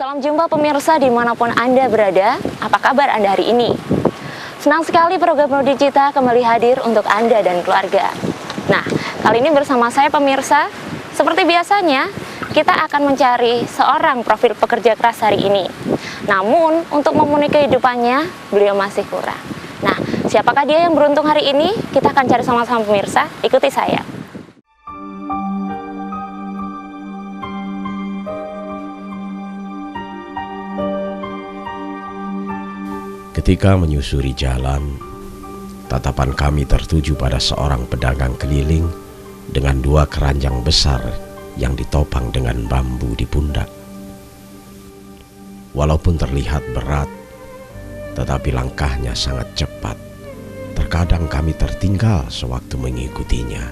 Salam jumpa pemirsa dimanapun Anda berada. Apa kabar Anda hari ini? Senang sekali program Nudi Cita kembali hadir untuk Anda dan keluarga. Nah, kali ini bersama saya pemirsa, seperti biasanya, kita akan mencari seorang profil pekerja keras hari ini. Namun, untuk memenuhi kehidupannya, beliau masih kurang. Nah, siapakah dia yang beruntung hari ini? Kita akan cari sama-sama pemirsa, ikuti saya. Ketika menyusuri jalan, tatapan kami tertuju pada seorang pedagang keliling dengan dua keranjang besar yang ditopang dengan bambu di pundak. Walaupun terlihat berat, tetapi langkahnya sangat cepat. Terkadang kami tertinggal sewaktu mengikutinya.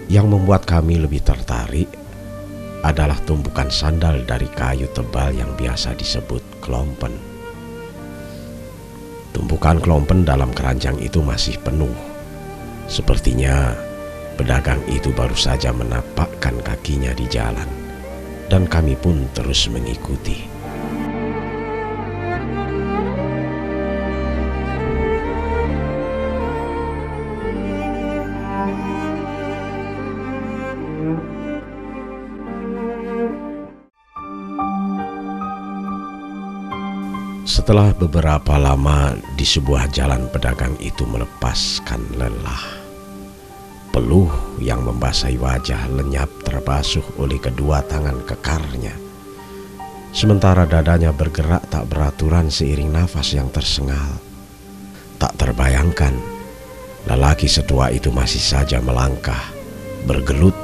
Yang membuat kami lebih tertarik adalah tumpukan sandal dari kayu tebal yang biasa disebut klompen. Tumpukan klompen dalam keranjang itu masih penuh. Sepertinya pedagang itu baru saja menapakkan kakinya di jalan, dan kami pun terus mengikuti. Setelah beberapa lama di sebuah jalan, pedagang itu melepaskan lelah. Peluh yang membasahi wajah lenyap terbasuh oleh kedua tangan kekarnya. Sementara dadanya bergerak tak beraturan seiring nafas yang tersengal. Tak terbayangkan, lelaki setua itu masih saja melangkah, bergelut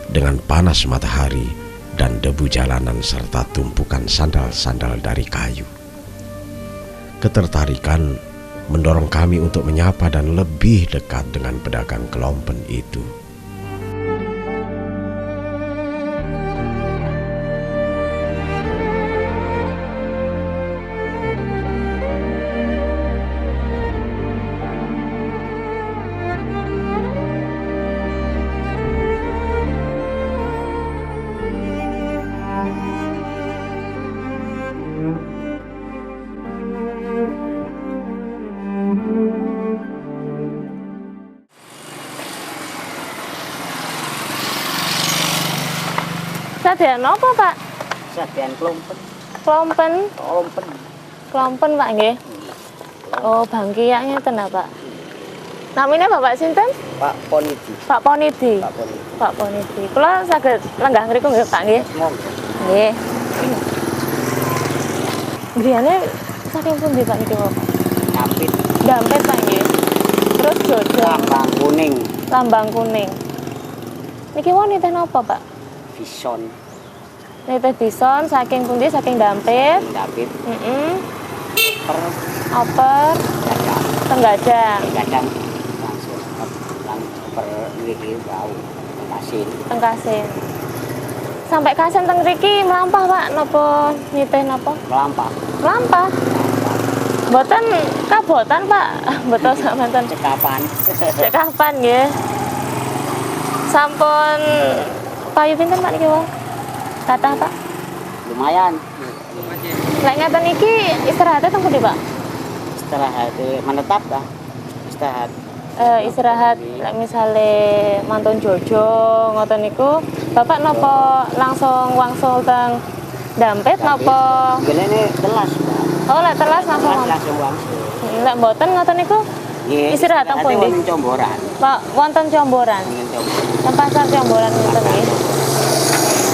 dengan panas matahari dan debu jalanan serta tumpukan sandal-sandal dari kayu. Ketertarikan mendorong kami untuk menyapa dan lebih dekat dengan pedagang klompen itu. Sadean apa, Pak? Sadean klompen. Klompen. Klompen. Klompen, Pak, nggih. Oh, bangkiak ngeten ta, Pak. Namanya Bapak sinten? Pak Ponidi. Pak Ponidi. Pak Ponidi. Pak Ponidi. Kula saged lenggah ngriku nggih, Pak, nggih. Monggo. Nggih. Griyane saking pundi, Pak, niki, Pak? Dampit. Dampit, Pak, nggih. Terus jojo. Lambang kuning. Lambang kuning. Niki wonten napa, Pak? Bison. Nitih bison saking pundi? Saking Dampit. Dampit. Per Oper. gadang. Tenggadang. Gadang langsung per niki bau kasin. Tengkasin. Sampai kasen teng mriki mlampah, Pak, napa nitih napa? Melampah. Mlampah. Mboten kabotan, Pak. Mboten samanten. Cekapan. Cek kapan nggih? Sampun payu pinten, Pak, niki, Pak? Kathah, Pak. Lumayan. Lek ngeten iki istirahatnya teng pundi, Pak? Istirahat menetap lah. Istirahat. Istirahat lek misale mantun jojo ngoten niku, Bapak napa langsung wangsul teng Dampit napa? Gelene telas, Pak. Oh, lek telas langsung. Langsung wangsul. Lek mboten ngoten niku Nggih. istirahat teng pundi? Wonten Comboran. Pak, wonten Comboran. Wonten Comboran. Teng pasar Comboran ngoten nggih.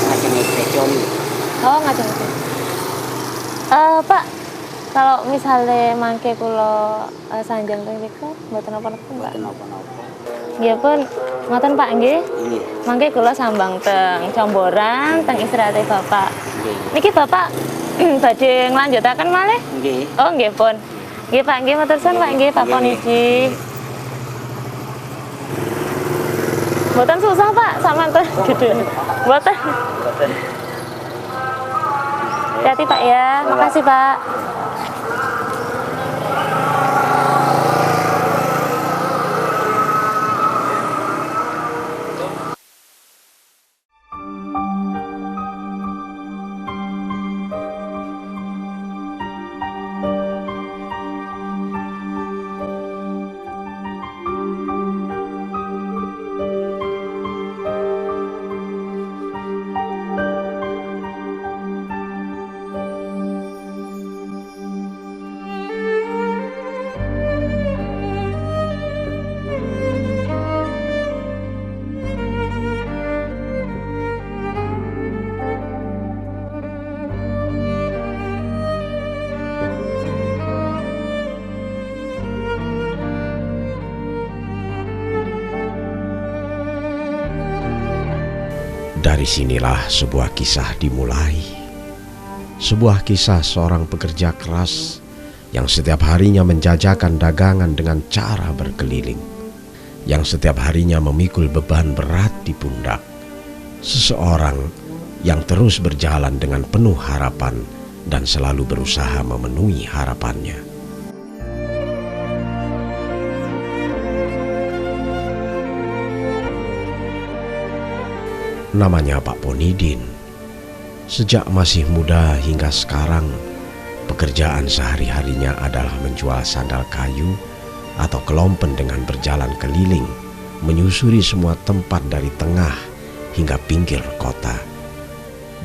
Ajeng bejon. Oh, ngajeng. Pak, kalau misalnya mangke kula sanjang teng mriku mboten napa-napa, Pak. Mboten napa-napa. Nggih pun ngoten, Pak, nggih. Nggih. Mangke kula sambang teng Comboran teng istirahate Bapak. Nggih. Niki Bapak badhe nglanjutaken malih? Nggih. Oh, nggih pun. Nggih, Pak, nggih matur suwun, Pak, nggih, Pak Ponidi. Mboten susah, Pak, samanten gede. Mboten. Mboten. Hati-hati, Pak, ya. Makasih, Pak. Dari sinilah sebuah kisah dimulai. Sebuah kisah seorang pekerja keras yang setiap harinya menjajakan dagangan dengan cara berkeliling, yang setiap harinya memikul beban berat di pundak. Seseorang yang terus berjalan dengan penuh harapan dan selalu berusaha memenuhi harapannya. Namanya Pak Ponidin. Sejak masih muda hingga sekarang, pekerjaan sehari-harinya adalah menjual sandal kayu atau kelompen dengan berjalan keliling, menyusuri semua tempat dari tengah hingga pinggir kota.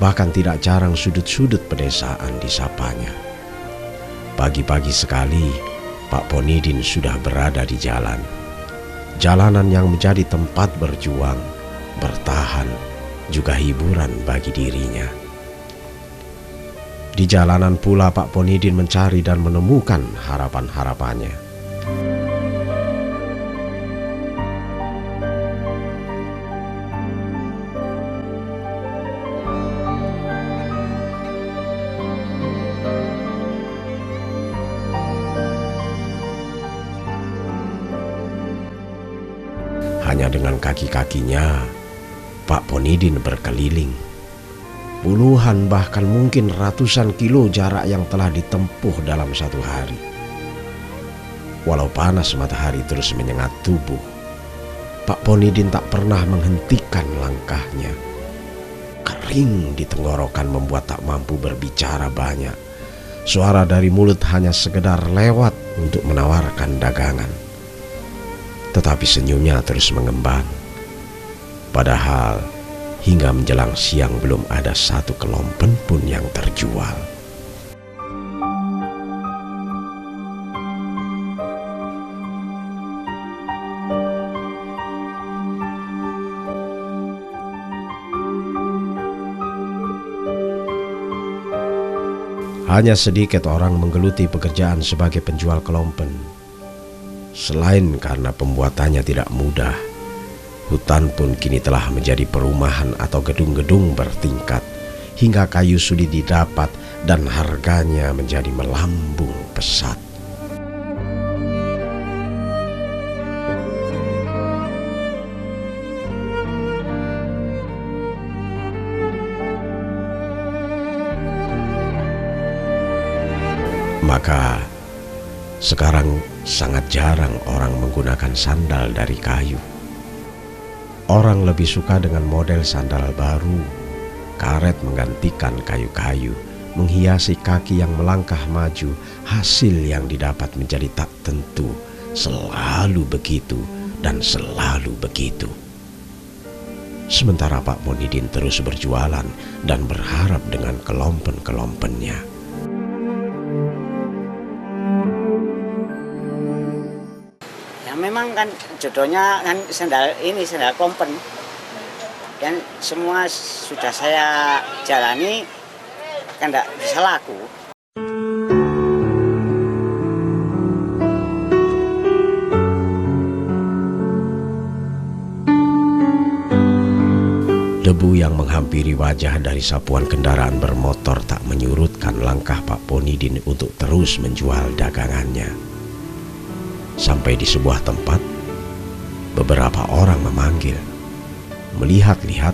Bahkan tidak jarang sudut-sudut pedesaan disapanya. Pagi-pagi sekali, Pak Ponidin sudah berada di jalan. Jalanan yang menjadi tempat berjuang, bertahan, juga hiburan bagi dirinya. Di jalanan pula Pak Ponidin mencari dan menemukan harapan-harapannya. Hanya dengan kaki-kakinya, Pak Ponidin berkeliling. Puluhan bahkan mungkin ratusan kilo jarak yang telah ditempuh dalam satu hari. Walau panas matahari terus menyengat tubuh, Pak Ponidin tak pernah menghentikan langkahnya. Kering di tenggorokan membuat tak mampu berbicara banyak. Suara dari mulut hanya sekedar lewat untuk menawarkan dagangan. Tetapi senyumnya terus mengembang. Padahal hingga menjelang siang belum ada satu kelompen pun yang terjual. Hanya sedikit orang menggeluti pekerjaan sebagai penjual kelompen. Selain karena pembuatannya tidak mudah, hutan pun kini telah menjadi perumahan atau gedung-gedung bertingkat, hingga kayu sulit didapat dan harganya menjadi melambung pesat. Maka sekarang sangat jarang orang menggunakan sandal dari kayu. Orang lebih suka dengan model sandal baru, karet menggantikan kayu-kayu, menghiasi kaki yang melangkah maju. Hasil yang didapat menjadi tak tentu, selalu begitu dan selalu begitu. Sementara Pak Ponidin terus berjualan dan berharap dengan kelompen-kelompennya. Memang kan jodohnya kan sandal klompen. Dan semua sudah saya jalani kan tidak bisa laku. Debu yang menghampiri wajah dari sapuan kendaraan bermotor tak menyurutkan langkah Pak Ponidin untuk terus menjual dagangannya. Sampai di sebuah tempat, beberapa orang memanggil, melihat-lihat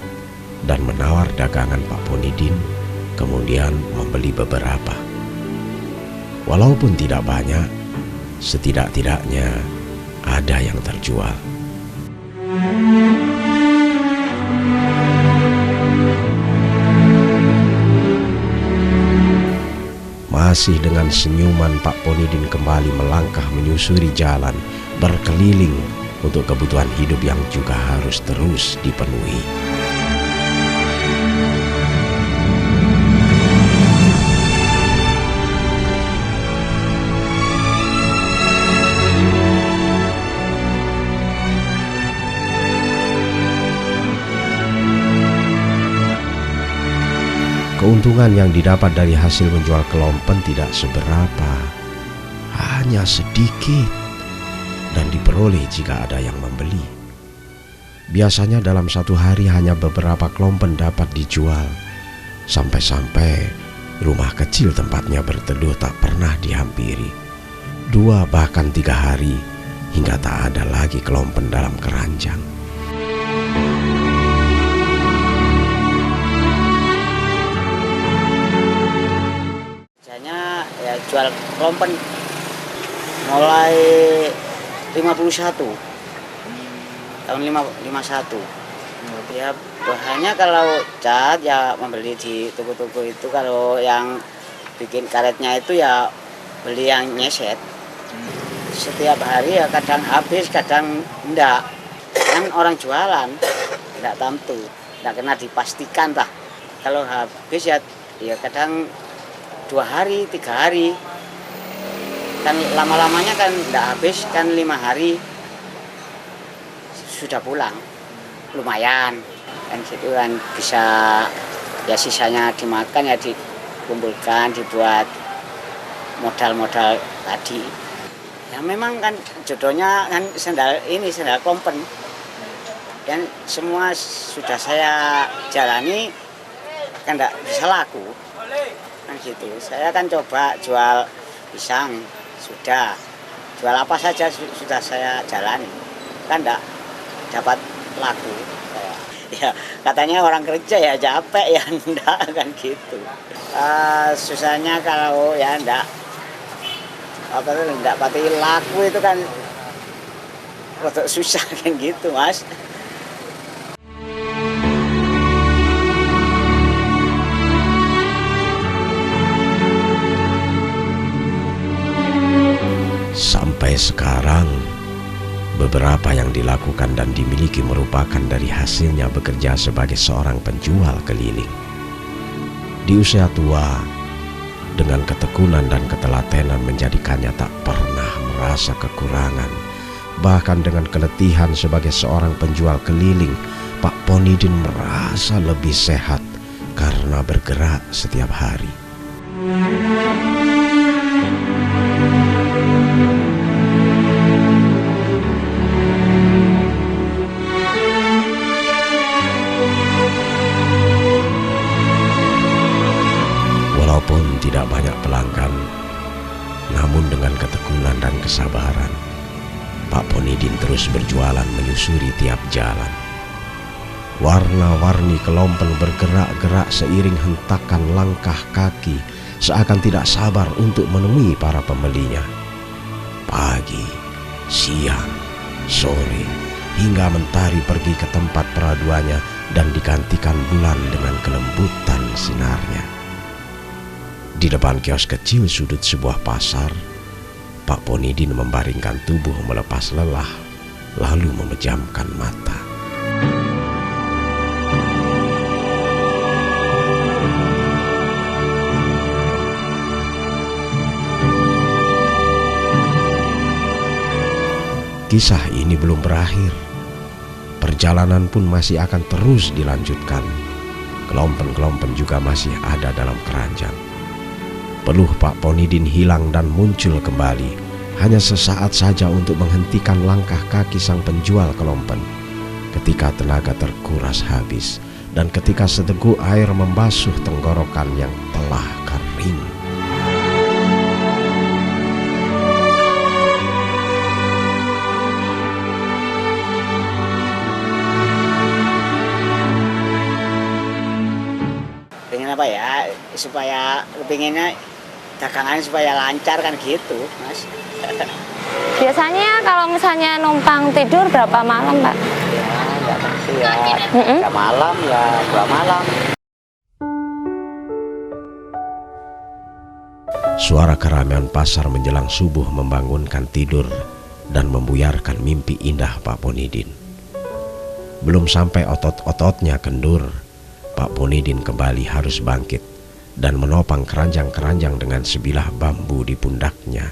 dan menawar dagangan Pak Ponidin, kemudian membeli beberapa. Walaupun tidak banyak, setidak-tidaknya ada yang terjual. Masih dengan senyuman Pak Ponidin kembali melangkah menyusuri jalan, berkeliling untuk kebutuhan hidup yang juga harus terus dipenuhi. Keuntungan yang didapat dari hasil menjual kelompen tidak seberapa, hanya sedikit, dan diperoleh jika ada yang membeli. Biasanya dalam satu hari hanya beberapa klompen dapat dijual. Sampai-sampai rumah kecil tempatnya berteduh tak pernah dihampiri. 2 bahkan 3 hari hingga tak ada lagi klompen dalam keranjang. Biasanya ya jual klompen mulai 51 tahun 51. Ya bahannya kalau cat ya membeli di toko-toko itu, kalau yang bikin karetnya itu ya beli yang nyeset. Setiap hari ya kadang habis, kadang enggak. Kan orang jualan enggak tentu, enggak kena dipastikan lah. Kalau habis ya kadang 2 hari, 3 hari. Kan lama-lamanya kan enggak habis, kan 5 hari sudah pulang. Lumayan kan situ kan bisa ya sisanya dimakan ya dikumpulkan dibuat modal-modal tadi. Ya memang kan jodohnya kan sendal klompen. Dan semua sudah saya jalani kan enggak bisa laku. Kan gitu. Saya kan coba jual pisang sudah. Jual apa saja sudah saya jalani. Kan enggak dapat laku. Ya katanya orang kerja ya capek ya, enggak kan gitu. Susahnya kalau ya enggak pati laku itu kan rada susah kan gitu, Mas. Sampai sekarang beberapa yang dilakukan dan dimiliki merupakan dari hasilnya bekerja sebagai seorang penjual keliling. Di usia tua, dengan ketekunan dan ketelatenan menjadikannya tak pernah merasa kekurangan. Bahkan dengan keletihan sebagai seorang penjual keliling, Pak Ponidin merasa lebih sehat karena bergerak setiap hari. Walaupun tidak banyak pelanggan, namun dengan ketekunan dan kesabaran, Pak Ponidin terus berjualan menyusuri tiap jalan. Warna-warni kelompen bergerak-gerak seiring hentakan langkah kaki, seakan tidak sabar untuk menemui para pembelinya. Pagi, siang, sore, hingga mentari pergi ke tempat peraduannya dan digantikan bulan dengan kelembutan sinarnya. Di depan kios kecil sudut sebuah pasar, Pak Ponidin membaringkan tubuh melepas lelah, lalu memejamkan mata. Kisah ini belum berakhir. Perjalanan pun masih akan terus dilanjutkan. Kelompen-kelompen juga masih ada dalam keranjang. Peluh Pak Ponidin hilang dan muncul kembali, hanya sesaat saja untuk menghentikan langkah kaki sang penjual kelompen. Ketika tenaga terkuras habis, dan ketika seteguk air membasuh tenggorokan yang telah kering. Pengen apa ya, supaya pengennya dagangan supaya lancar kan gitu, Mas. Biasanya kalau misalnya numpang tidur berapa malam, Pak? Ya, nggak tentu ya. Ya malam ya 2 malam. Suara keramaian pasar menjelang subuh membangunkan tidur dan membuyarkan mimpi indah Pak Ponidin. Belum sampai otot-ototnya kendur, Pak Ponidin kembali harus bangkit dan menopang keranjang-keranjang dengan sebilah bambu di pundaknya.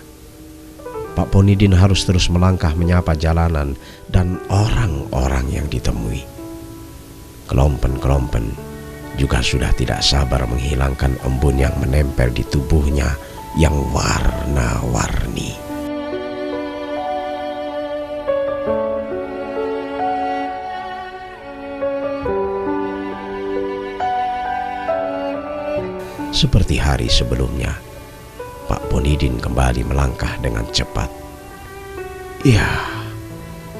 Pak Ponidin harus terus melangkah menyapa jalanan dan orang-orang yang ditemui. Kelompen-kelompen juga sudah tidak sabar menghilangkan embun yang menempel di tubuhnya yang warna-warni. Seperti hari sebelumnya, Pak Ponidin kembali melangkah dengan cepat. Ya,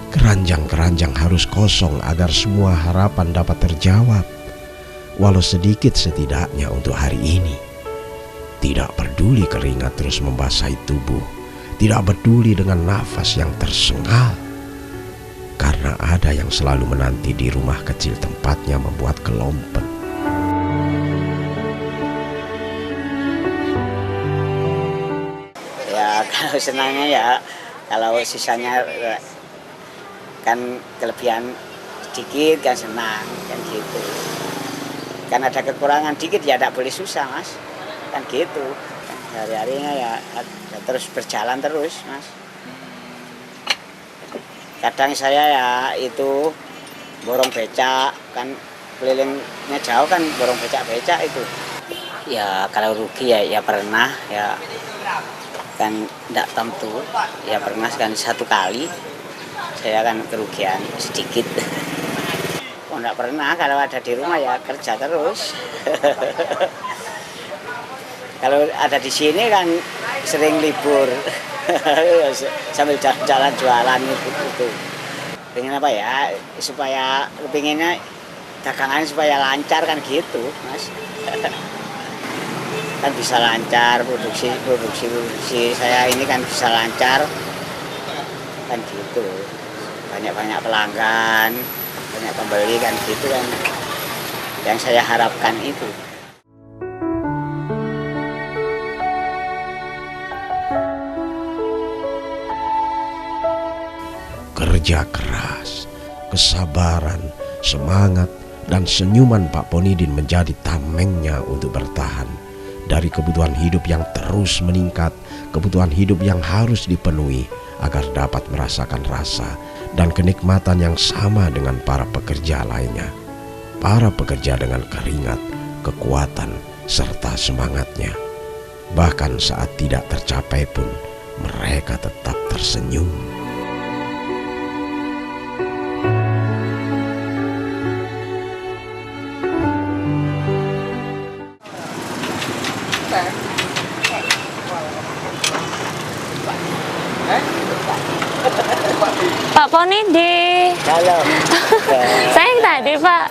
keranjang-keranjang harus kosong agar semua harapan dapat terjawab, walau sedikit setidaknya untuk hari ini. Tidak peduli keringat terus membasahi tubuh, tidak peduli dengan nafas yang tersengal, karena ada yang selalu menanti di rumah kecil tempatnya membuat kelompen. Ya kalau senangnya ya, kalau sisanya kan kelebihan sedikit kan senang kan gitu. Kan ada kekurangan dikit ya tidak boleh susah mas, kan gitu. Hari-harinya ya terus berjalan terus mas. Kadang saya ya itu borong becak kan, kelilingnya jauh kan borong becak-becak itu. Ya kalau rugi ya pernah ya kan, tidak tentu ya pernah kan satu kali saya kan kerugian sedikit. Oh enggak pernah, kalau ada di rumah ya kerja terus. Kalau ada di sini kan sering libur. Sambil jalan-jalan jualan itu. Pengen apa ya, supaya pengennya dagangan supaya lancar kan gitu mas. Kan bisa lancar produksi saya ini kan bisa lancar kan gitu, banyak pelanggan, banyak pembeli kan gitu kan yang saya harapkan itu. Kerja keras, kesabaran, semangat, dan senyuman Pak Ponidin menjadi tamengnya untuk bertahan dari kebutuhan hidup yang terus meningkat, kebutuhan hidup yang harus dipenuhi agar dapat merasakan rasa dan kenikmatan yang sama dengan para pekerja lainnya. Para pekerja dengan keringat, kekuatan, serta semangatnya. Bahkan saat tidak tercapai pun, mereka tetap tersenyum. Pak Ponidin. Halo. Saya tadi Pak.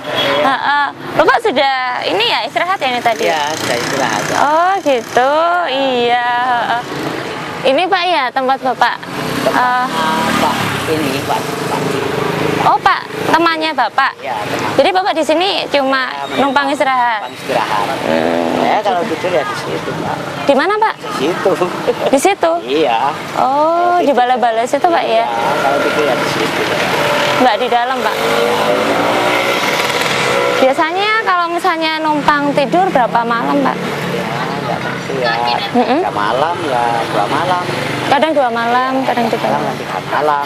Bapak sudah ini ya istirahat ya ini tadi? Ya sudah istirahat. Oh gitu, iya. Ini Pak ya tempat Bapak. Pak ini Pak. Oh Pak, temannya Bapak. Ya teman. Jadi Bapak di sini cuma numpang istirahat. Istirahat. Ya kalau tidur ya di situ Pak. Di mana Pak? Di situ. Di situ. Iya. Oh, di balai-balai situ Pak ya? Ya kalau tidur ya di situ. Nggak di dalam Pak. Biasanya kalau misalnya numpang tidur berapa malam Pak? Ya nggak tentu ya. 3 malam ya 2 malam. Kadang 2 malam, kadang 3 Kadang malam. 3 malam.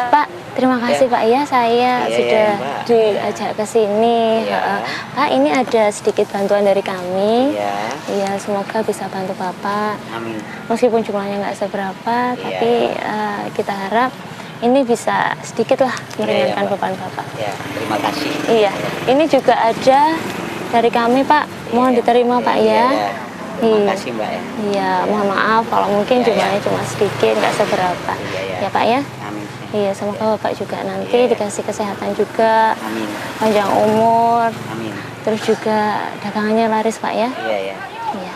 Pak, terima kasih Pak ya, saya Iya, sudah Mbak. diajak ke sini. Iya. Pak, ini ada sedikit bantuan dari kami. Iya. Iya, semoga bisa bantu Bapak. Amin. Meskipun jumlahnya nggak seberapa, Iya. tapi kita harap ini bisa sedikit lah meringankan Mbak. beban Bapak. Ya terima kasih. Iya, ini juga ada dari kami Pak. Mohon Iya. diterima Pak ya. Iya. Terima Iya. kasih Mbak ya. Iya, mohon maaf kalau mungkin Iya, jumlahnya iya. cuma sedikit, nggak seberapa. Iya, iya. Ya Pak ya. Amin. Iya, semoga Bapak juga nanti Iya. dikasih kesehatan juga, Amin. panjang umur, Amin. terus juga dagangannya laris Pak ya. Iya ya. Iya.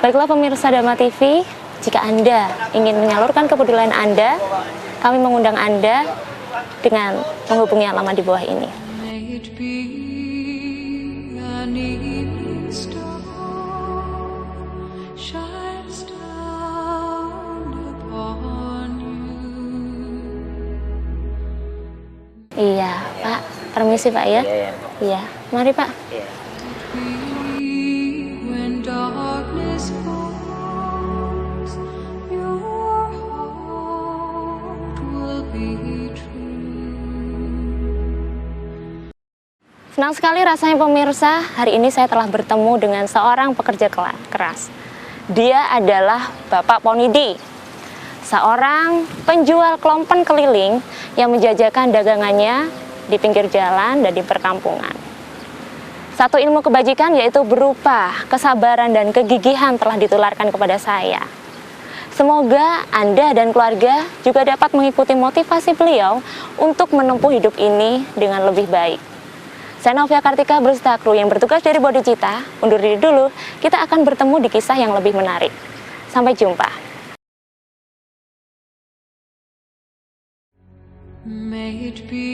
Baiklah pemirsa Dharma TV, jika Anda ingin menyalurkan kepedulian Anda, kami mengundang Anda dengan menghubungi alamat di bawah ini. May it be an evening star shines down upon you. Iya, Pak. Permisi Pak ya. Iya ya. Iya, mari Pak. Iya. When darkness falls, your heart will be true. Senang sekali rasanya pemirsa, hari ini saya telah bertemu dengan seorang pekerja keras. Dia adalah Bapak Ponidi, seorang penjual kelompen keliling yang menjajakan dagangannya di pinggir jalan dan di perkampungan. Satu ilmu kebajikan yaitu berupa kesabaran dan kegigihan telah ditularkan kepada saya. Semoga Anda dan keluarga juga dapat mengikuti motivasi beliau untuk menempuh hidup ini dengan lebih baik. Saya Novia Kartika berserta kru yang bertugas dari Bodhicitta undur diri dulu. Kita akan bertemu di kisah yang lebih menarik. Sampai jumpa. May it be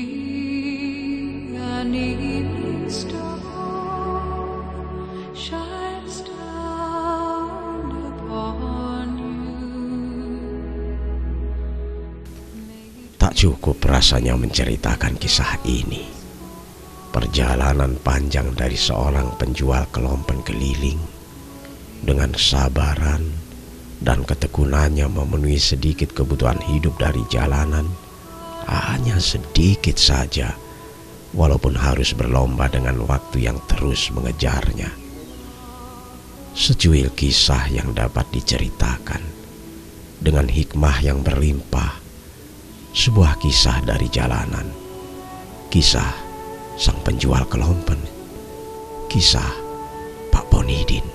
an evening star shines down upon you. Tak cukup rasanya menceritakan kisah ini. Perjalanan panjang dari seorang penjual kelompen keliling dengan kesabaran dan ketekunannya memenuhi sedikit kebutuhan hidup dari jalanan, hanya sedikit saja, walaupun harus berlomba dengan waktu yang terus mengejarnya. Secuil kisah yang dapat diceritakan dengan hikmah yang berlimpah, sebuah kisah dari jalanan, kisah sang penjual kelompen, kisah Pak Bonidin.